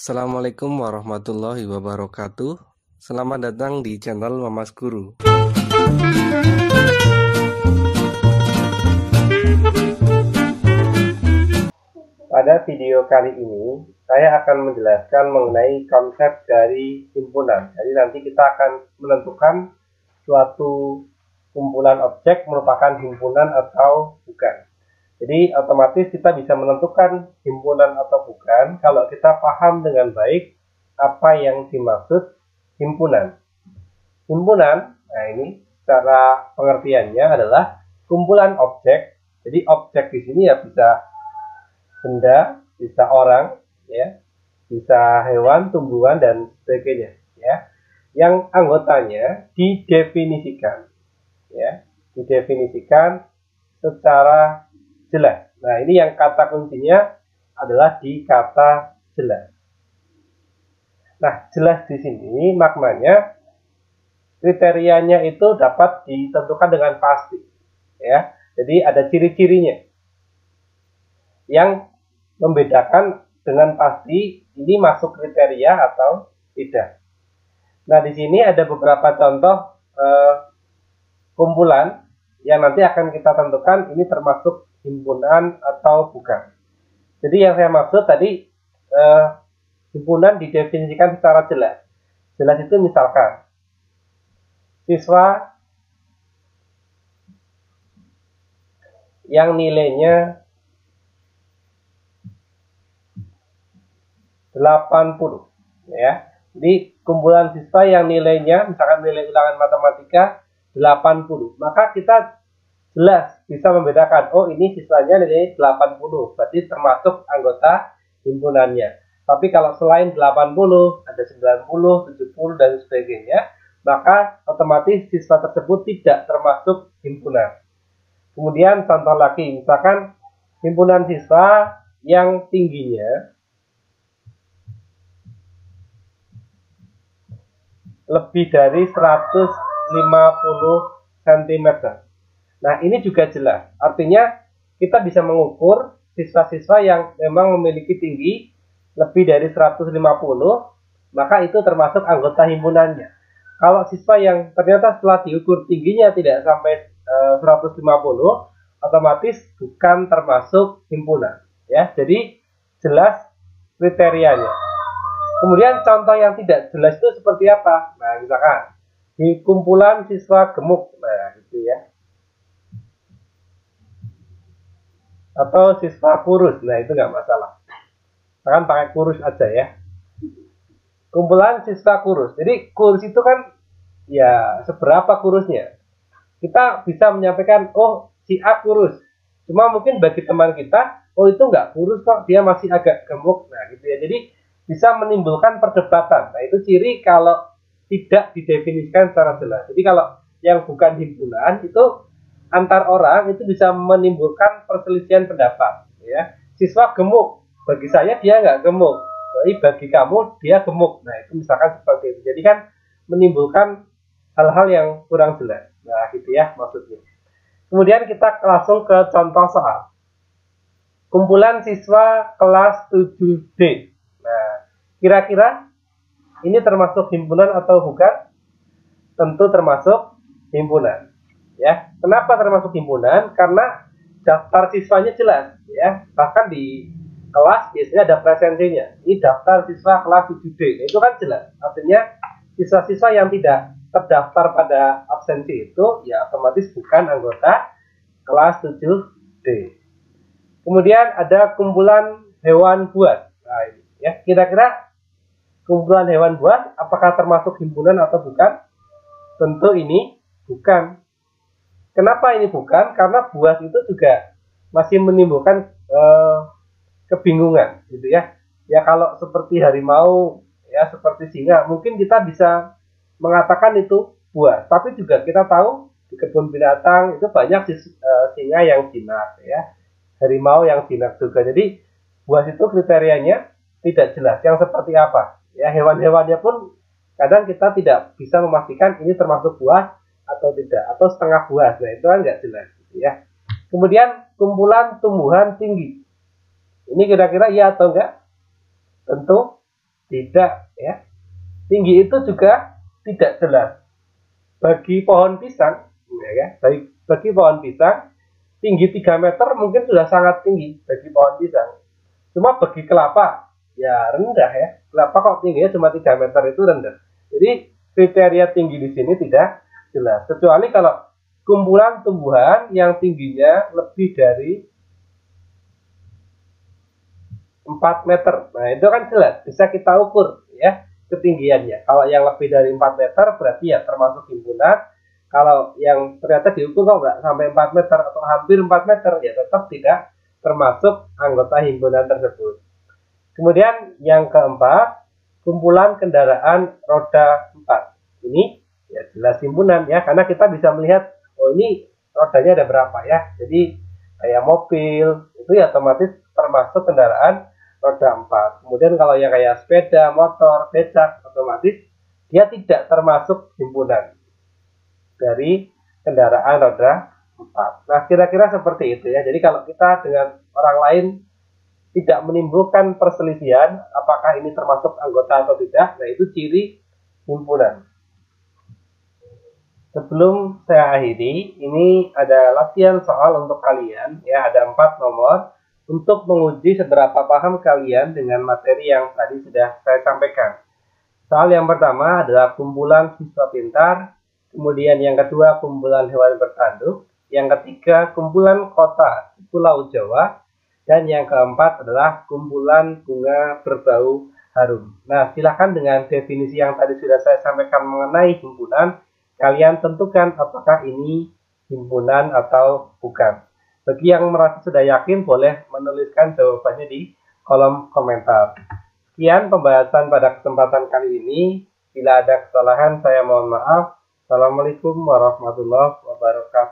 Assalamualaikum warahmatullahi wabarakatuh. Selamat datang di channel Mamas Guru. Pada video kali ini, saya akan menjelaskan mengenai konsep dari himpunan. Jadi nanti kita akan menentukan suatu kumpulan objek merupakan himpunan atau bukan. Jadi otomatis kita bisa menentukan himpunan atau bukan kalau kita paham dengan baik apa yang dimaksud himpunan. Himpunan, nah ini cara pengertiannya adalah kumpulan objek. Jadi objek di sini ya bisa benda, bisa orang, ya, bisa hewan, tumbuhan dan sebagainya, ya. Yang anggotanya didefinisikan, ya, didefinisikan secara jelas. Nah, ini yang kata kuncinya adalah di kata jelas. Nah, jelas di sini maknanya kriterianya itu dapat ditentukan dengan pasti, ya. Jadi ada ciri-cirinya yang membedakan dengan pasti ini masuk kriteria atau tidak. Nah, di sini ada beberapa contoh kumpulan yang nanti akan kita tentukan ini termasuk himpunan atau bukan. Jadi yang saya maksud tadi himpunan didefinisikan secara jelas. Jelas itu misalkan siswa yang nilainya 80, ya. Jadi kumpulan siswa yang nilainya misalkan nilai ulangan matematika 80, maka kita jelas bisa membedakan, oh ini siswanya nilai 80, berarti termasuk anggota himpunannya. Tapi kalau selain 80, ada 90, 70 dan sebagainya, maka otomatis siswa tersebut tidak termasuk himpunan. Kemudian contoh lagi, misalkan himpunan siswa yang tingginya lebih dari 150 cm. Nah, ini juga jelas. Artinya kita bisa mengukur siswa-siswa yang memang memiliki tinggi lebih dari 150, maka itu termasuk anggota himpunannya. Kalau siswa yang ternyata setelah diukur tingginya tidak sampai 150, otomatis bukan termasuk himpunan, ya. Jadi jelas kriterianya. Kemudian contoh yang tidak jelas itu seperti apa? Nah, misalkan di kumpulan siswa gemuk, nah gitu ya. Atau siswa kurus, nah itu nggak masalah. Misalkan pakai kurus aja ya. Kumpulan siswa kurus. Jadi kurus itu kan ya seberapa kurusnya. Kita bisa menyampaikan, oh si A kurus. Cuma mungkin bagi teman kita, oh itu nggak kurus kok, dia masih agak gemuk. Nah gitu ya. Jadi bisa menimbulkan perdebatan. Nah, itu ciri kalau tidak didefinisikan secara jelas. Jadi kalau yang bukan himpunan itu antar orang itu bisa menimbulkan perselisihan pendapat. Ya, siswa gemuk, bagi saya dia nggak gemuk, tapi bagi kamu dia gemuk. Nah, itu misalkan seperti itu. Jadi kan menimbulkan hal-hal yang kurang jelas. Nah, gitu ya maksudnya. Kemudian kita langsung ke contoh soal. Kumpulan siswa kelas 7D. Nah, kira-kira ini termasuk himpunan atau bukan? Tentu termasuk himpunan. Ya, kenapa termasuk himpunan? Karena daftar siswanya jelas, ya. Bahkan di kelas biasanya ada presensinya. Ini daftar siswa kelas 7D. Itu kan jelas. Artinya siswa-siswa yang tidak terdaftar pada absensi itu ya otomatis bukan anggota kelas 7D. Kemudian ada kumpulan hewan buas. Nah, ini ya, kira-kira kumpulan hewan buas apakah termasuk himpunan atau bukan? Tentu ini bukan. Kenapa ini bukan? Karena buas itu juga masih menimbulkan kebingungan, gitu ya. Ya kalau seperti harimau, ya seperti singa, mungkin kita bisa mengatakan itu buas. Tapi juga kita tahu di kebun binatang itu banyak singa yang jinak, ya. Harimau yang jinak juga. Jadi buas itu kriterianya tidak jelas. Yang seperti apa? Ya, hewan-hewannya pun kadang kita tidak bisa memastikan ini termasuk buas atau tidak, atau setengah buas. Nah, itu kan nggak jelas, ya. Kemudian kumpulan tumbuhan tinggi. Ini kira-kira iya atau enggak? Tentu Tidak, ya. Tinggi itu juga tidak jelas. Bagi pohon pisang, ya, bagi pohon pisang, tinggi 3 meter mungkin sudah sangat tinggi bagi pohon pisang. Cuma bagi kelapa, ya rendah ya. Kelapa kok tingginya cuma 3 meter, itu rendah. Jadi kriteria tinggi di sini tidak jelas. Kecuali kalau kumpulan tumbuhan yang tingginya lebih dari 4 meter. Nah, itu kan jelas, bisa kita ukur ya ketinggiannya. Kalau yang lebih dari 4 meter berarti ya termasuk himpunan. Kalau yang ternyata diukur kok nggak sampai 4 meter atau hampir 4 meter, ya tetap tidak termasuk anggota himpunan tersebut. Kemudian yang keempat, kumpulan kendaraan roda 4. Ini ya jelas himpunan ya, karena kita bisa melihat, oh ini rodanya ada berapa ya. Jadi kayak mobil, itu ya otomatis termasuk kendaraan roda 4. Kemudian kalau yang kayak sepeda, motor, becak, otomatis dia tidak termasuk himpunan dari kendaraan roda 4. Nah, kira-kira seperti itu ya. Jadi kalau kita dengan orang lain tidak menimbulkan perselisihan apakah ini termasuk anggota atau tidak, nah itu ciri himpunan. Sebelum saya akhiri, ini ada latihan soal untuk kalian ya, ada 4 nomor untuk menguji seberapa paham kalian dengan materi yang tadi sudah saya sampaikan. Soal yang pertama adalah kumpulan siswa pintar, kemudian yang kedua kumpulan hewan bertanduk, yang ketiga kumpulan kota Pulau Jawa, dan yang keempat adalah kumpulan bunga berbau harum. Nah, silakan dengan definisi yang tadi sudah saya sampaikan mengenai himpunan, kalian tentukan apakah ini himpunan atau bukan. Bagi yang merasa sudah yakin, boleh menuliskan jawabannya di kolom komentar. Sekian pembahasan pada kesempatan kali ini. Bila ada kesalahan, saya mohon maaf. Assalamualaikum warahmatullahi wabarakatuh.